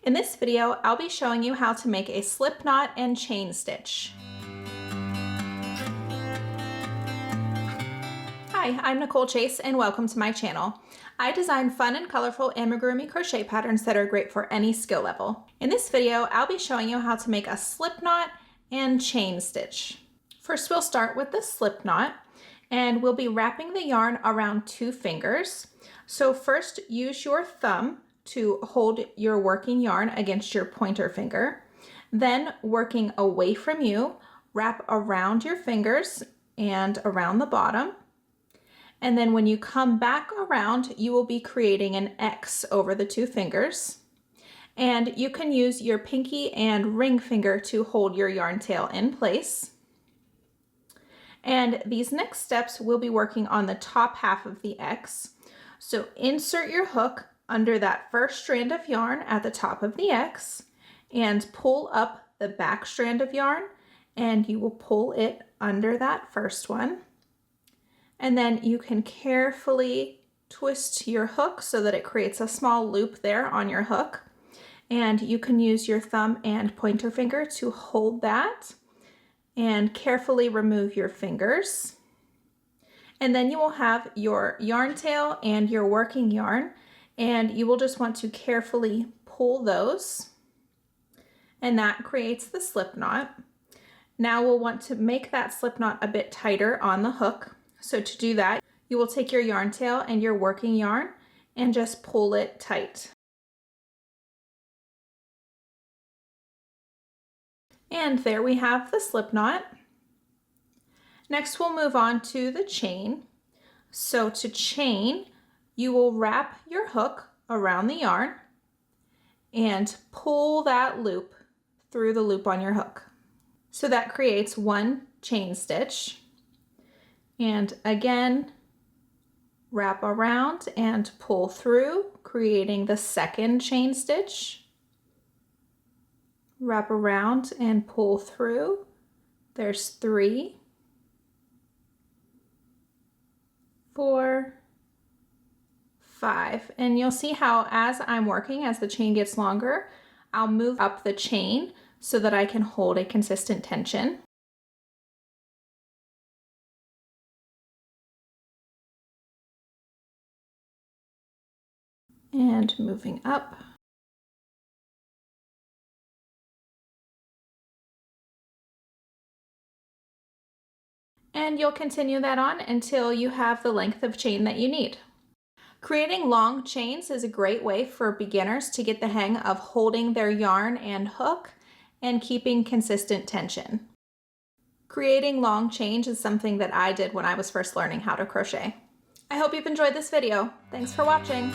In this video, I'll be showing you how to make a slip knot and chain stitch. Hi, I'm Nicole Chase and welcome to my channel. I design fun and colorful amigurumi crochet patterns that are great for any skill level. In this video, I'll be showing you how to make a slip knot and chain stitch. First, we'll start with the slip knot and we'll be wrapping the yarn around 2 fingers. So first, use your thumb to hold your working yarn against your pointer finger. Then, working away from you, wrap around your fingers and around the bottom. And then when you come back around, you will be creating an X over the 2 fingers. And you can use your pinky and ring finger to hold your yarn tail in place. And these next steps we'll be working on the top half of the X. So insert your hook under that first strand of yarn at the top of the X and pull up the back strand of yarn, and you will pull it under that first one. And then you can carefully twist your hook so that it creates a small loop there on your hook. And you can use your thumb and pointer finger to hold that and carefully remove your fingers. And then you will have your yarn tail and your working yarn, and you will just want to carefully pull those, and that creates the slip knot. Now we'll want to make that slip knot a bit tighter on the hook. So to do that, you will take your yarn tail and your working yarn and just pull it tight. And there we have the slip knot. Next, we'll move on to the chain. So to chain, you will wrap your hook around the yarn and pull that loop through the loop on your hook. So that creates 1 chain stitch. And again, wrap around and pull through, creating the 2nd chain stitch. Wrap around and pull through. There's 3, 4, 5. And you'll see how as I'm working, as the chain gets longer, I'll move up the chain so that I can hold a consistent tension. And moving up. And you'll continue that on until you have the length of chain that you need. Creating long chains is a great way for beginners to get the hang of holding their yarn and hook and keeping consistent tension. Creating long chains is something that I did when I was first learning how to crochet. I hope you've enjoyed this video. Thanks for watching.